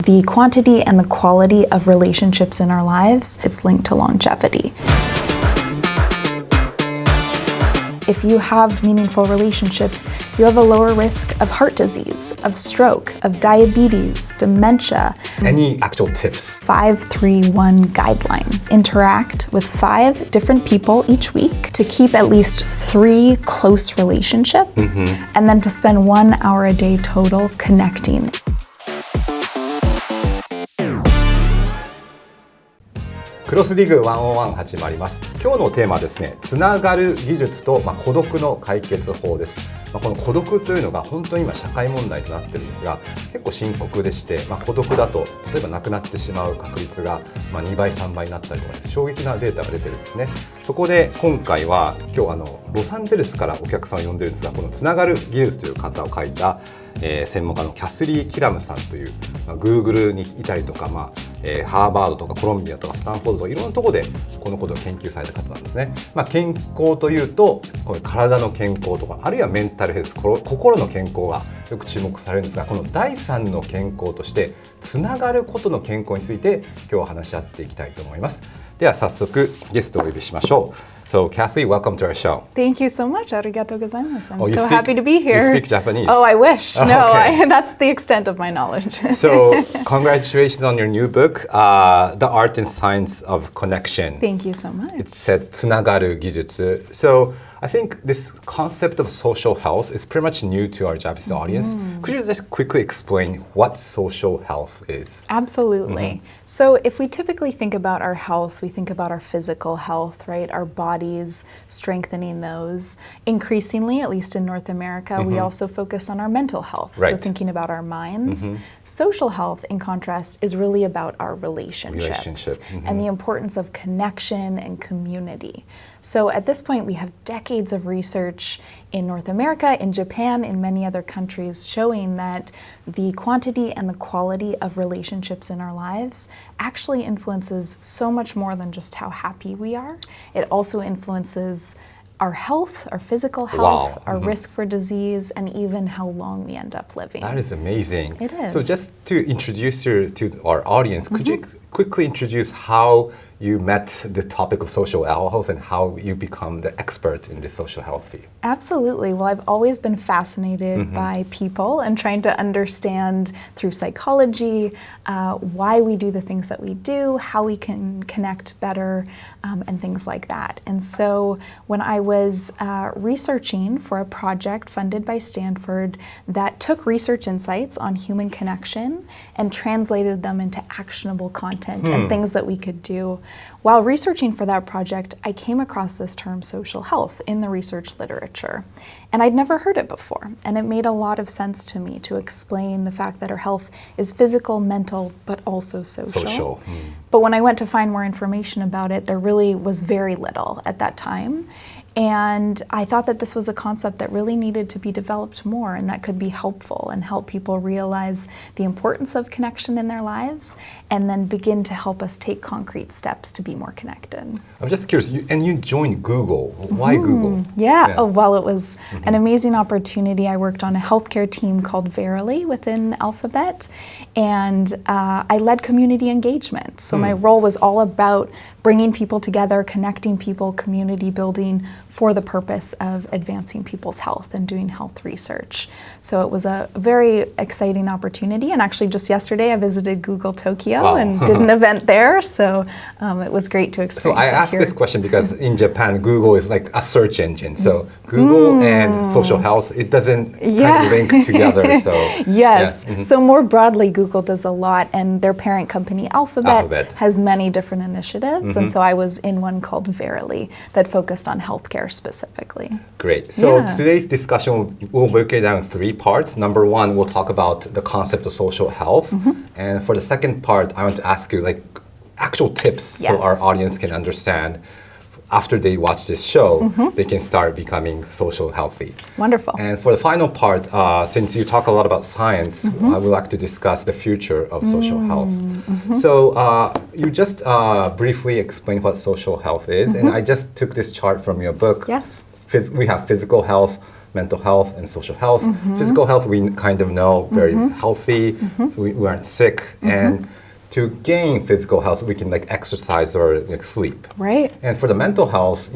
the quantity and the quality of relationships in our lives, it's linked to longevity. If you have meaningful relationships, you have a lower risk of heart disease, of stroke, of diabetes, dementia. Any actual tips? 5-3-1 guideline. Interact with 5 different people each week to keep at least 3 close relationships, and then to spend 1 hour a day total connecting. Kasley 101始まります。今日のテーマはですね、つながる技術と、孤独の解決法です。この孤独というのが本当に今社会問題となってるんですが、結構深刻でして、孤独だと例えば亡くなってしまう確率が2倍3倍になったりとかです、衝撃なデータが出てるんですね。そこで今回は今日ロサンゼルスからお客さんを呼んでるんですが、このつながる技術という方を書いた専門家のキャスリー・キラムさんという、Google にいたりとか、ハーバードとかコロンビアとかスタンフォードとかいろんなところでこのことを研究された方なんですね。健康というとこの体の健康とか、あるいはメンタルヘルス、心の健康がよく注目されるんですが、この第3の健康としてつながることの健康について今日は話し合っていきたいと思います。では早速ゲストをお呼びしましょう。So, Kasley, welcome to our show. Thank you so much. Arigatou gozaimasu. I'm so happy to be here. You speak Japanese? Oh, I wish. Oh, no, okay. That's the extent of my knowledge. So, congratulations on your new book, The Art and Science of Connection. Thank you so much. It says つながる技術. So, I think this concept of social health is pretty much new to our Japanese audience. Could you just quickly explain what social health is? Absolutely. So if we typically think about our health, we think about our physical health, right? Our bodies, strengthening those. Increasingly, at least in North America, we also focus on our mental health. Right. So thinking about our minds. Social health, in contrast, is really about our relationships and the importance of connection and community. So at this point, we have decades of research in North America, in Japan, in many other countries, showing that the quantity and the quality of relationships in our lives actually influences so much more than just how happy we are. It also influences our health, our physical health, our risk for disease, and even how long we end up living. That is amazing. It is. So just to introduce you to our audience, could you quickly introduce how you met the topic of social health and how you become the expert in the social health field? Absolutely. Well, I've always been fascinated by people and trying to understand through psychology why we do the things that we do, how we can connect better, and things like that. And so when I was researching for a project funded by Stanford that took research insights on human connection and translated them into actionable content and things that we could do, while researching for that project, I came across this term social health in the research literature. And I'd never heard it before. And it made a lot of sense to me to explain the fact that our health is physical, mental, but also social. But when I went to find more information about it, there really was very little at that time. And I thought that this was a concept that really needed to be developed more and that could be helpful and help people realize the importance of connection in their lives and then begin to help us take concrete steps to be more connected. I'm just curious, you joined Google. Why Google? Yeah. Oh, well, it was an amazing opportunity. I worked on a healthcare team called Verily within Alphabet, and I led community engagement. So my role was all about bringing people together, connecting people, community building for the purpose of advancing people's health and doing health research. So it was a very exciting opportunity. And actually just yesterday I visited Google Tokyo and did an event there. So it was great to experience So I asked this question because in Japan, Google is like a search engine. So Google and social health, it doesn't kind of link together. So yes. So more broadly, Google does a lot, and their parent company Alphabet has many different initiatives. And so I was in one called Verily that focused on healthcare specifically. Great. So today's discussion will break it down in 3 parts. Number 1, we'll talk about the concept of social health. And for the second part, I want to ask you like actual tips so our audience can understand. After they watch this show, they can start becoming social healthy. Wonderful. And for the final part, since you talk a lot about science, I would like to discuss the future of social health. So you just briefly explained what social health is, and I just took this chart from your book. Yes. We have physical health, mental health and social health. Physical health, we kind of know, very healthy, we aren't sick. And to gain physical health, we can like exercise or like, sleep. Right. And for the mental health,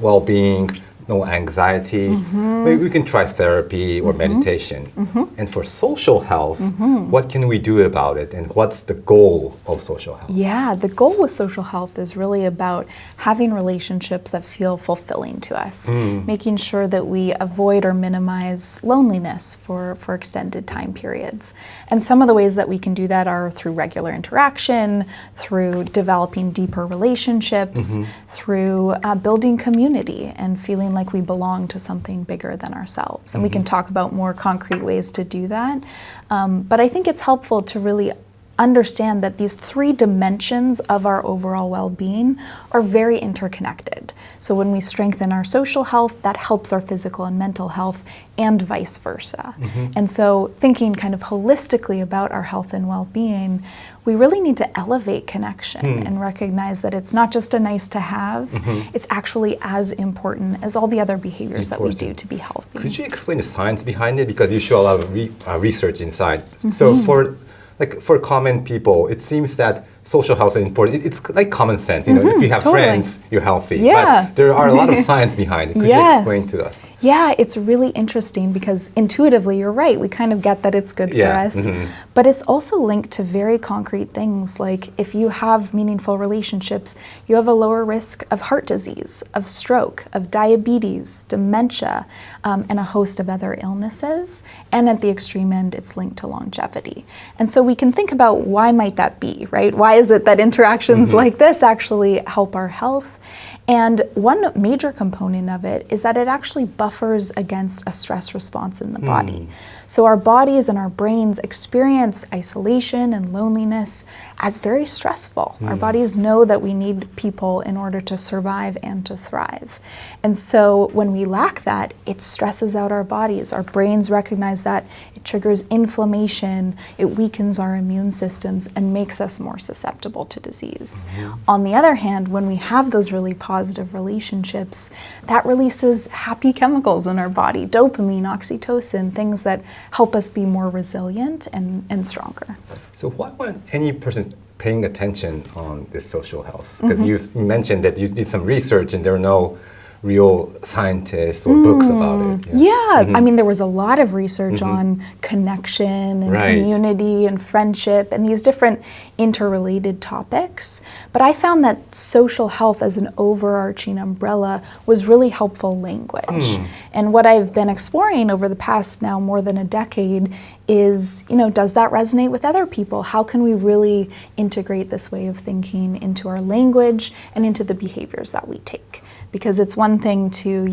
well-being, no anxiety, maybe we can try therapy or meditation. And for social health, what can we do about it? And what's the goal of social health? Yeah, the goal with social health is really about having relationships that feel fulfilling to us, making sure that we avoid or minimize loneliness for extended time periods. And some of the ways that we can do that are through regular interaction, through developing deeper relationships, through building community and feeling like we belong to something bigger than ourselves. And we can talk about more concrete ways to do that. But I think it's helpful to really understand that these three dimensions of our overall well-being are very interconnected. So when we strengthen our social health, that helps our physical and mental health, and vice versa. And so thinking kind of holistically about our health and well-being, we really need to elevate connection and recognize that it's not just a nice to have, it's actually as important as all the other behaviors that we do to be healthy. Could you explain the science behind it? Because you show a lot of research inside. So for common people, it seems that social health is important. It's like common sense. If you have friends, you're healthy. Yeah. But there are a lot of science behind it. Could you explain to us? Yeah, it's really interesting because intuitively, you're right. We kind of get that it's good for us. But it's also linked to very concrete things like if you have meaningful relationships, you have a lower risk of heart disease, of stroke, of diabetes, dementia, and a host of other illnesses. And at the extreme end, it's linked to longevity. And so we can think about why might that be, right? Why is it that interactions like this actually help our health? And one major component of it is that it actually buffers against a stress response in the body. So our bodies and our brains experience isolation and loneliness as very stressful. Our bodies know that we need people in order to survive and to thrive. And so when we lack that, it stresses out our bodies. Our brains recognize that. It triggers inflammation, it weakens our immune systems, and makes us more susceptible to disease. On the other hand, when we have those really positive relationships, that releases happy chemicals in our body, dopamine, oxytocin, things that help us be more resilient and stronger. So why would any person paying attention on this social health? Because you mentioned that you did some research and there are no real scientists or books about it. I mean, there was a lot of research on connection and community and friendship and these different interrelated topics. But I found that social health as an overarching umbrella was really helpful language. And what I've been exploring over the past now more than a decade is, does that resonate with other people? How can we really integrate this way of thinking into our language and into the behaviors that we take? Because it's one thing to,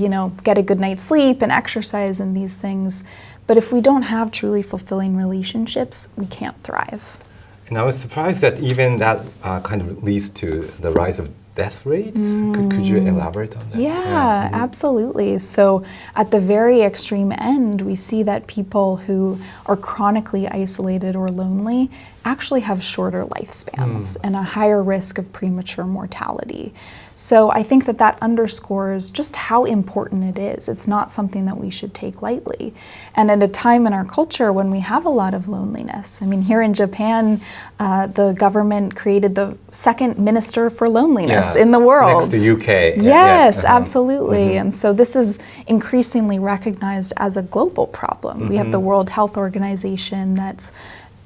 get a good night's sleep and exercise and these things, but if we don't have truly fulfilling relationships, we can't thrive. And I was surprised that even that kind of leads to the rise of death rates. Could you elaborate on that? Yeah, absolutely. So at the very extreme end, we see that people who are chronically isolated or lonely actually have shorter lifespans and a higher risk of premature mortality. So I think that underscores just how important it is. It's not something that we should take lightly. And at a time in our culture when we have a lot of loneliness, I mean, here in Japan, the government created the second minister for loneliness in the world. Next to UK. Yes, absolutely. And so this is increasingly recognized as a global problem. We have the World Health Organization that's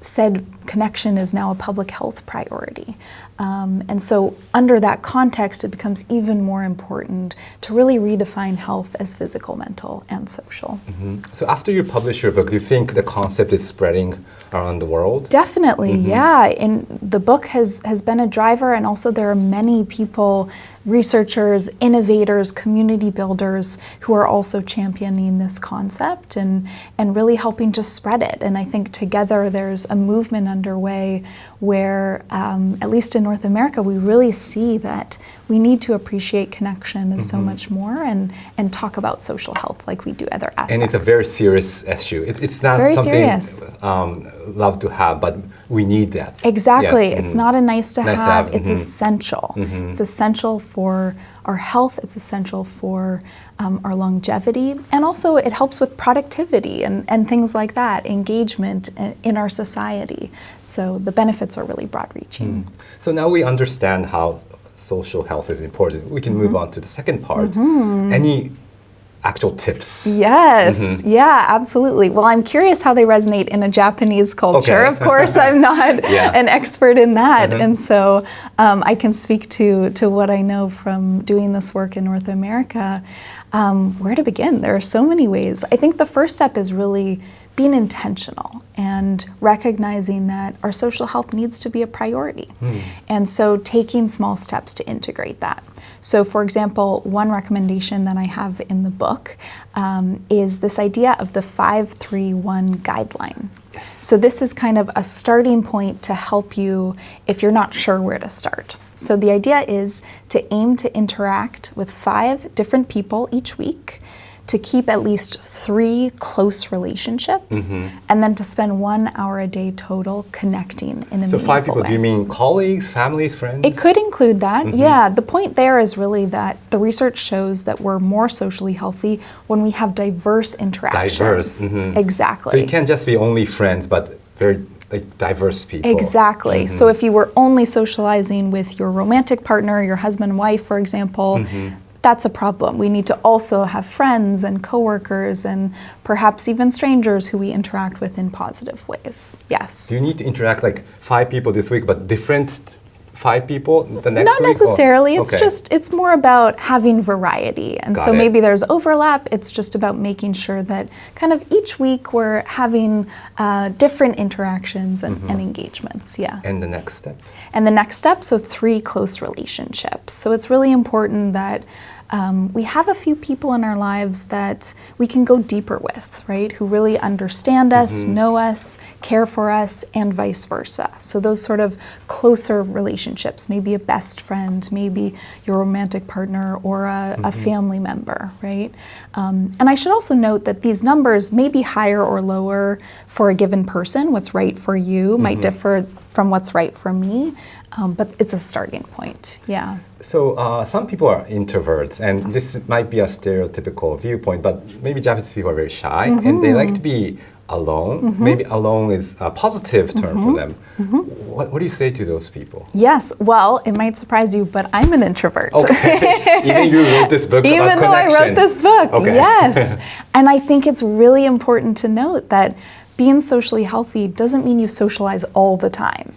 said connection is now a public health priority. And so under that context, it becomes even more important to really redefine health as physical, mental, and social. So after you publish your book, do you think the concept is spreading around the world? Definitely, yeah. And the book has been a driver, and also there are many people, researchers, innovators, community builders who are also championing this concept and really helping to spread it. And I think together there's a movement underway where, at least in North America, we really see that we need to appreciate connection as so much more and talk about social health like we do other aspects. And it's a very serious issue. It's not very something serious. Love to have, but we need that. Exactly. Yes. It's not a nice to have. It's Mm-hmm. essential. Mm-hmm. It's essential for our health. It's essential for our longevity. And also it helps with productivity and things like that, engagement in our society. So the benefits are really broad-reaching. So now we understand how social health is important. We can move on to the second part. Any actual tips? Yes, yeah, absolutely. Well, I'm curious how they resonate in a Japanese culture. Okay. Of course, I'm not Yeah. an expert in that. And so I can speak to what I know from doing this work in North America. Where to begin? There are so many ways. I think the first step is really being intentional and recognizing that our social health needs to be a priority. And so taking small steps to integrate that. So for example, one recommendation that I have in the book is this idea of the 5-3-1 guideline. So this is kind of a starting point to help you if you're not sure where to start. So the idea is to aim to interact with 5 different people each week, to keep at least 3 close relationships, and then to spend 1 hour a day total connecting in a So meaningful 5 people, way. do you mean colleagues, families, friends? It could include that, yeah. The point there is really that the research shows that we're more socially healthy when we have diverse interactions. Diverse. Exactly. So you can't just be only friends, but very diverse people. Exactly. So if you were only socializing with your romantic partner, your husband and wife, for example, that's a problem. We need to also have friends and coworkers and perhaps even strangers who we interact with in positive ways. Yes. Do you need to interact like 5 people this week, but different 5 people the next Not week? necessarily. It's Okay. just, it's more about having variety. And Got so it. maybe there's overlap. It's just about making sure that kind of each week we're having different interactions and engagements. Yeah. And the next step? And the next step, so 3 close relationships. So it's really important that we have a few people in our lives that we can go deeper with, right? Who really understand us, know us, care for us, and vice versa. So those sort of closer relationships, maybe a best friend, maybe your romantic partner, or a family member, right? And I should also note that these numbers may be higher or lower for a given person. What's right for you might differ from what's right for me, but it's a starting point, yeah. So some people are introverts, and this might be a stereotypical viewpoint, but maybe Japanese people are very shy, and they like to be alone. Maybe alone is a positive term for them. What do you say to those people? Yes, well, it might surprise you, but I'm an introvert. Okay. Even you wrote this book Even about though connection. I wrote this book, Okay. yes. And I think it's really important to note that being socially healthy doesn't mean you socialize all the time.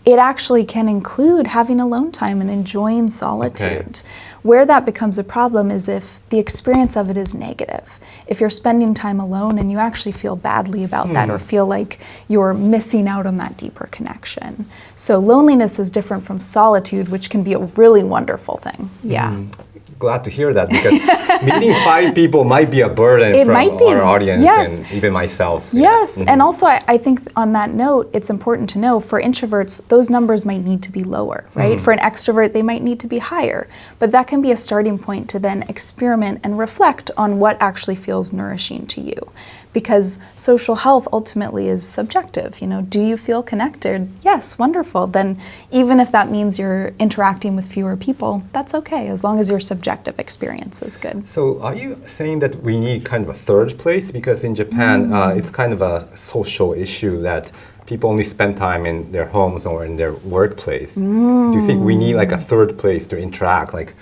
It actually can include having alone time and enjoying solitude. Where that becomes a problem is if the experience of it is negative. If you're spending time alone and you actually feel badly about that or feel like you're missing out on that deeper connection. So loneliness is different from solitude, which can be a really wonderful thing. Yeah. Glad to hear that, because meeting 5 people might be a burden It from might be. our audience Yes. and even myself. Yes, and also I think on that note, it's important to know for introverts, those numbers might need to be lower, right? For an extrovert, they might need to be higher. But that can be a starting point to then experiment and reflect on what actually feels nourishing to you. Because social health ultimately is subjective. You know, do you feel connected? Yes, wonderful. Then even if that means you're interacting with fewer people, that's okay, as long as your subjective experience is good. So are you saying that we need kind of a third place? Because in Japan, it's kind of a social issue that people only spend time in their homes or in their workplace. Do you think we need like a third place to interact, like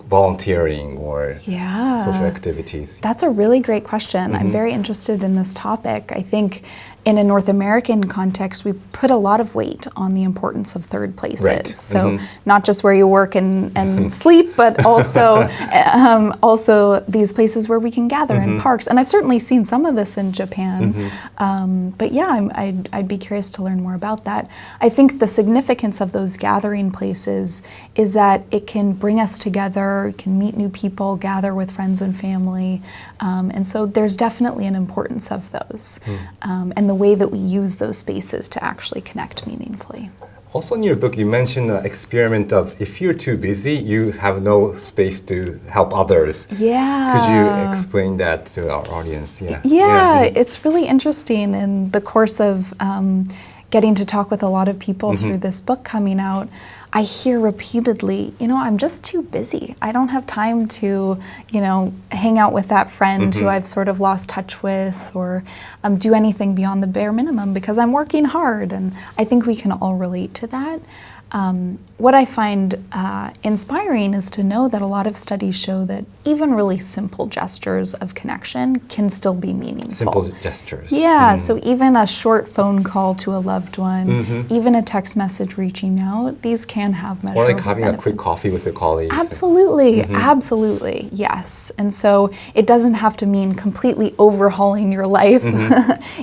volunteering or social activities? That's a really great question. I'm very interested in this topic. I think in a North American context, we put a lot of weight on the importance of third places. Right. So not just where you work and sleep, but also also these places where we can gather in parks. And I've certainly seen some of this in Japan. But yeah, I'd be curious to learn more about that. I think the significance of those gathering places is that it can bring us together, it can meet new people, gather with friends and family. And so there's definitely an importance of those. And the way that we use those spaces to actually connect meaningfully. Also in your book, you mentioned the experiment of if you're too busy, you have no space to help others. Yeah. Could you explain that to our audience? Yeah, it's really interesting in the course of getting to talk with a lot of people through this book coming out, I hear repeatedly, I'm just too busy. I don't have time to, hang out with that friend who I've sort of lost touch with, or do anything beyond the bare minimum because I'm working hard. And I think we can all relate to that. What I find inspiring is to know that a lot of studies show that even really simple gestures of connection can still be meaningful. Simple gestures. Yeah, so even a short phone call to a loved one, even a text message reaching out, these can have measurable benefits. Or like having a quick coffee with your colleagues. Absolutely, absolutely, yes. And so it doesn't have to mean completely overhauling your life.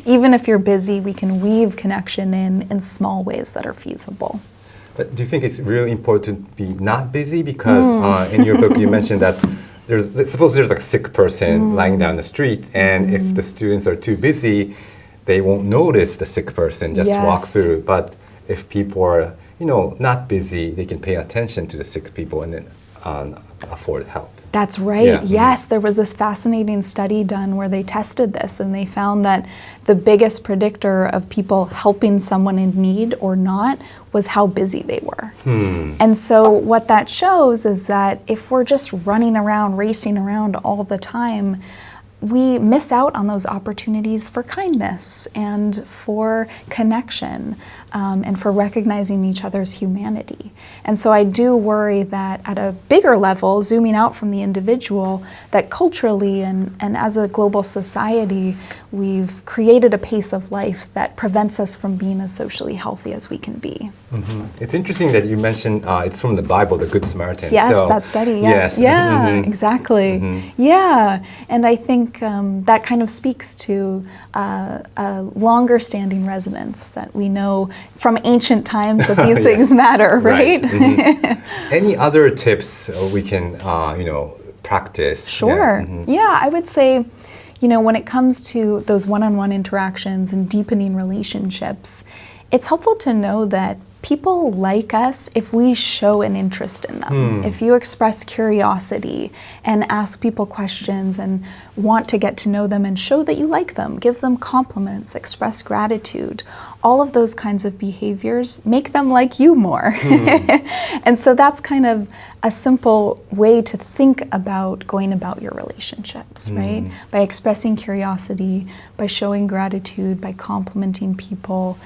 Even if you're busy, we can weave connection in small ways that are feasible. But do you think it's really important to be not busy? Because in your book you mentioned that suppose there's like a sick person lying down the street, and if the students are too busy, they won't notice the sick person, just walk through. But if people are, not busy, they can pay attention to the sick people and then afford help. That's right. Yeah. Yes, there was this fascinating study done where they tested this, and they found that the biggest predictor of people helping someone in need or not was how busy they were. And so what that shows is that if we're just running around, racing around all the time, we miss out on those opportunities for kindness and for connection and for recognizing each other's humanity. And so I do worry that at a bigger level, zooming out from the individual, that culturally and as a global society, we've created a pace of life that prevents us from being as socially healthy as we can be. It's interesting that you mentioned it's from the Bible, the Good Samaritan. Yes, that study, yes. Yeah, exactly. Yeah, and I think that kind of speaks to a longer standing resonance that we know from ancient times that these things matter, right? Any other tips we can, practice? Sure. Yeah, I would say, when it comes to those one-on-one interactions and deepening relationships, it's helpful to know that people like us if we show an interest in them. If you express curiosity and ask people questions and want to get to know them and show that you like them, give them compliments, express gratitude, all of those kinds of behaviors make them like you more. And so that's kind of a simple way to think about going about your relationships, right? By expressing curiosity, by showing gratitude, by complimenting people,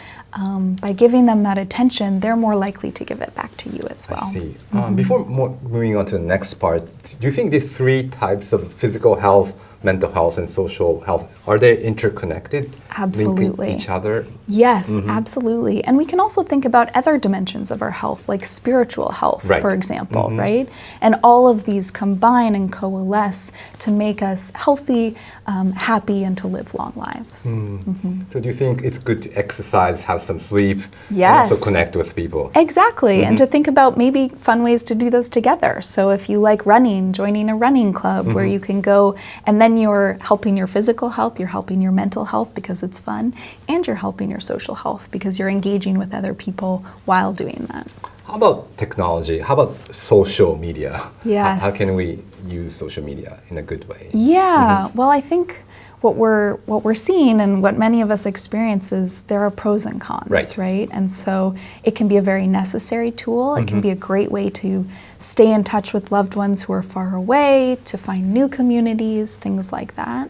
by giving them that attention, they're more likely to give it back to you as well. I see. Before moving on to the next part, do you think the three types of physical health, mental health, and social health, are they interconnected? Absolutely. Linking each other? Yes, absolutely. And we can also think about other dimensions of our health, like spiritual health, for example, right? And all of these combine and coalesce to make us healthy, happy, and to live long lives. So do you think it's good to exercise, have some sleep, and also connect with people? Exactly, and to think about maybe fun ways to do those together. So if you like running, joining a running club where you can go, and then you're helping your physical health, you're helping your mental health because it's fun, and you're helping your social health because you're engaging with other people while doing that. How about technology? How about social media? Yes. How can we use social media in a good way? Yeah, well, I think what we're seeing and what many of us experience is there are pros and cons, right? And so it can be a very necessary tool. It can be a great way to stay in touch with loved ones who are far away, to find new communities, things like that.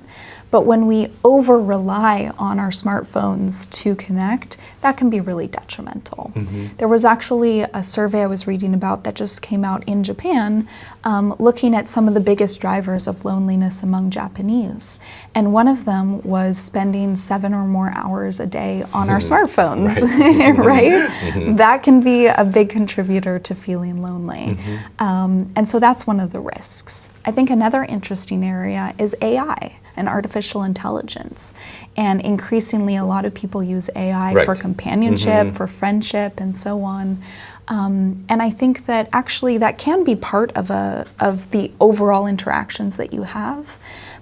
But when we over-rely on our smartphones to connect, that can be really detrimental. There was actually a survey I was reading about that just came out in Japan, looking at some of the biggest drivers of loneliness among Japanese. And one of them was spending 7 or more hours a day on our smartphones, right? That can be a big contributor to feeling lonely. And so that's one of the risks. I think another interesting area is AI and artificial intelligence. And increasingly, a lot of people use AI for companionship, for friendship, and so on. And I think that actually that can be part of the overall interactions that you have.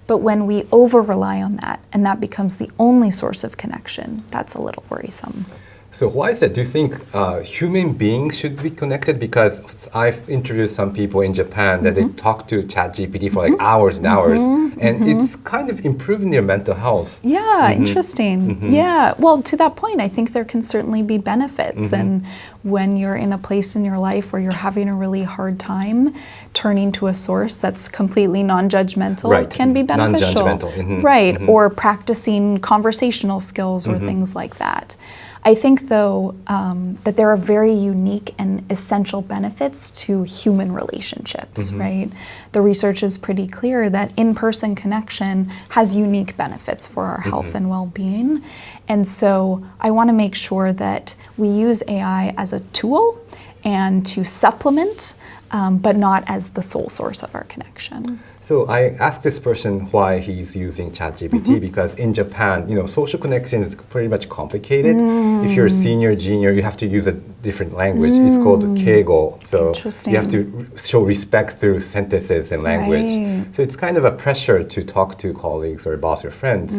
But when we over-rely on that, and that becomes the only source of connection, that's a little worrisome. So why is that? Do you think human beings should be connected? Because I've introduced some people in Japan that they talk to ChatGPT for like hours and hours, and it's kind of improving their mental health. Yeah, interesting. Yeah, well, to that point, I think there can certainly be benefits. And when you're in a place in your life where you're having a really hard time, turning to a source that's completely non-judgmental can be beneficial. Non-judgmental. Right, or practicing conversational skills or things like that. I think, though, that there are very unique and essential benefits to human relationships, right? The research is pretty clear that in-person connection has unique benefits for our health and well-being. And so I want to make sure that we use AI as a tool and to supplement, but not as the sole source of our connection. So I asked this person why he's using ChatGPT because in Japan, social connection is pretty much complicated. If you're a senior, junior, you have to use a different language. It's called keigo. So you have to show respect through sentences and language. So it's kind of a pressure to talk to colleagues or boss or friends.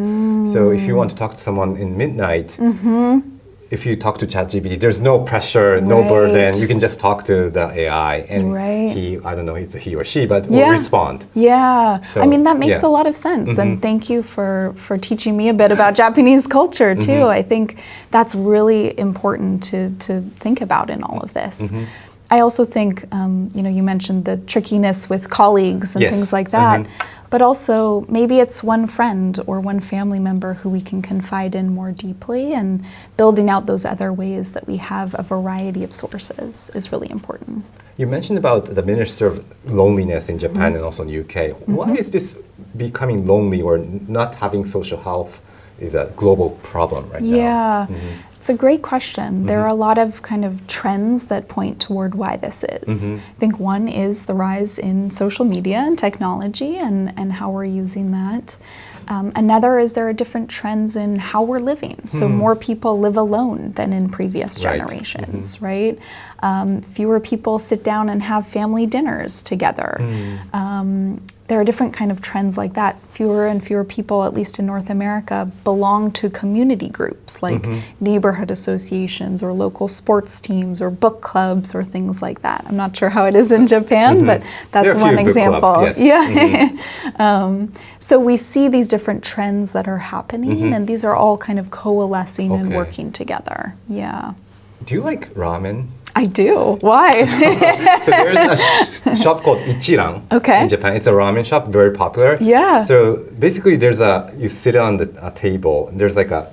So if you want to talk to someone in midnight, if you talk to ChatGPT, there's no pressure, no burden. You can just talk to the AI, and he, I don't know, it's a he or she, but will respond. Yeah, so, I mean, that makes a lot of sense. And thank you for teaching me a bit about Japanese culture, too. I think that's really important to think about in all of this. I also think, you mentioned the trickiness with colleagues and things like that. But also, maybe it's one friend or one family member who we can confide in more deeply, and building out those other ways that we have a variety of sources is really important. You mentioned about the Minister of Loneliness in Japan and also in the UK. Why is this becoming lonely or not having social health is a global problem right now? Yeah. It's a great question. There are a lot of kind of trends that point toward why this is. I think one is the rise in social media and technology and how we're using that. Another is there are different trends in how we're living. So more people live alone than in previous generations, right? Fewer people sit down and have family dinners together. There are different kind of trends like that. Fewer and fewer people, at least in North America, belong to community groups like neighborhood associations or local sports teams or book clubs or things like that. I'm not sure how it is in Japan, but that's one example. Book clubs, So we see these different trends that are happening, and these are all kind of coalescing and working together. Yeah. Do you like ramen? I do. Why? So there's a shop called Ichiran in Japan. It's a ramen shop, very popular. Yeah. So basically, you sit on a table, and there's like a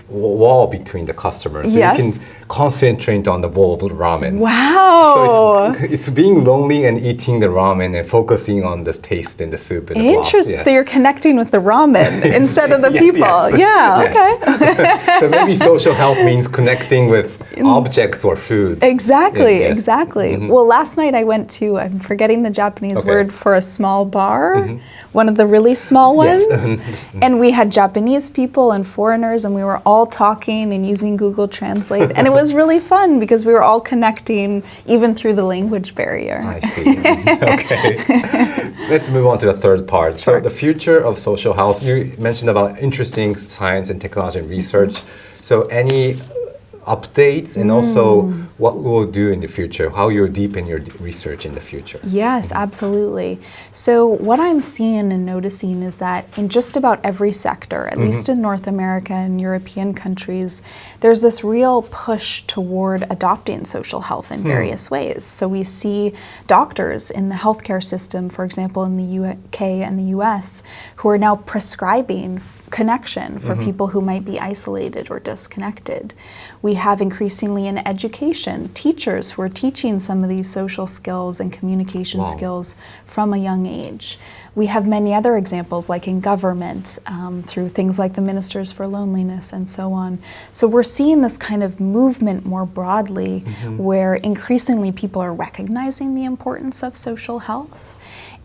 wall between the customers. So you can concentrate on the bowl of ramen. Wow. So it's being lonely and eating the ramen and focusing on the taste and the soup and the broth. Interesting. So you're connecting with the ramen instead of the people. Okay. So maybe social health means connecting with objects or food. Exactly. Well, last night I went to, I'm forgetting the Japanese word for a small bar, one of the really small ones. And we had Japanese people and foreigners, and we were all talking and using Google Translate. And it was really fun because we were all connecting even through the language barrier. I see. Okay. Let's move on to the third part. Sure. So the future of social health, you mentioned about interesting science and technology and research. So any updates and also what we'll do in the future, how you'll deepen your research in the future. Yes, absolutely. So what I'm seeing and noticing is that in just about every sector, at least in North America and European countries, there's this real push toward adopting social health in various ways. So we see doctors in the healthcare system, for example, in the UK and the US, who are now prescribing connection for people who might be isolated or disconnected. We have increasingly in education, teachers who are teaching some of these social skills and communication skills from a young age. We have many other examples, like in government, through things like the Ministers for Loneliness and so on. So we're seeing this kind of movement more broadly where increasingly people are recognizing the importance of social health.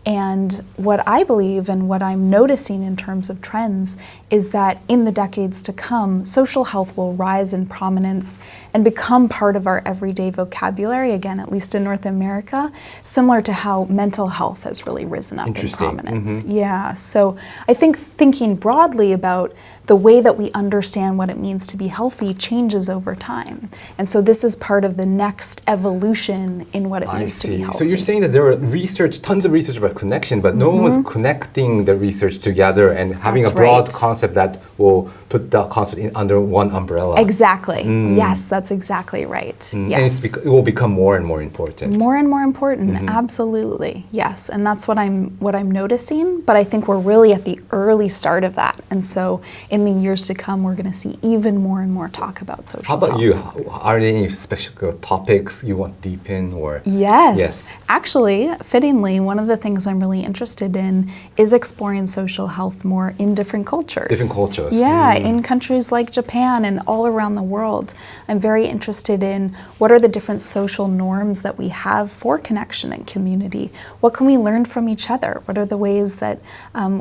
And what I believe and what I'm noticing in terms of trends is that in the decades to come, social health will rise in prominence and become part of our everyday vocabulary, again, at least in North America, similar to how mental health has really risen up in prominence. Yeah, so I think thinking broadly about the way that we understand what it means to be healthy changes over time. And so this is part of the next evolution in what it means to be healthy. So you're saying that there are tons of research about connection, but no one's connecting the research together and having a broad concept that will put the concept under one umbrella. Exactly. Yes, that's exactly right. Yes. And it will become more and more important. More and more important, absolutely. Yes, and that's what I'm noticing, but I think we're really at the early start of that. And so in the years to come, we're going to see even more and more talk about social health. How about you? Are there any special topics you want to deepen or? Yes. Actually, fittingly, one of the things I'm really interested in is exploring social health more in different cultures. Different cultures. Yeah, in countries like Japan and all around the world. I'm very interested in what are the different social norms that we have for connection and community. What can we learn from each other? What are the ways that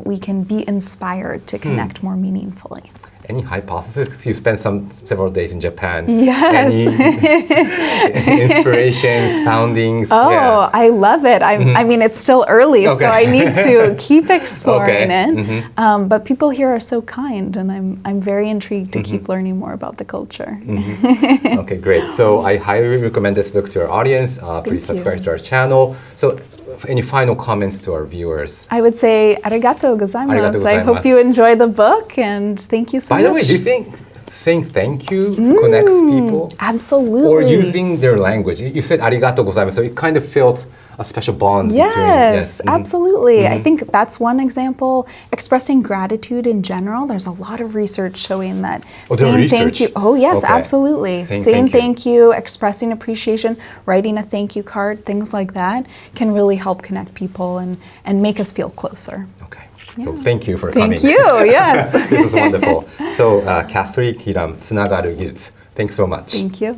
we can be inspired to connect more meaningfully? Any hypothesis? You spent several days in Japan. Yes. Any inspirations, foundings? Oh, I love it. I mean, it's still early, so I need to keep exploring it. But people here are so kind, and I'm very intrigued to keep learning more about the culture. Okay, great. So I highly recommend this book to our audience. Please subscribe to our channel. So any final comments to our viewers? I would say arigatou gozaimasu. I hope you enjoy the book, and thank you so much. By the way, do you think saying thank you connects people? Absolutely. Or using their language? You said arigatou gozaimasu, so it kind of felt a special bond between. Yes, absolutely. I think that's one example. Expressing gratitude in general, there's a lot of research showing that saying thank you. Oh yes, absolutely. Saying thank you, expressing appreciation, writing a thank you card, things like that can really help connect people and make us feel closer. Okay. So thank you for coming. Thank you, yes. This was wonderful. So, Kasley Killam, つながる技術. Thanks so much. Thank you.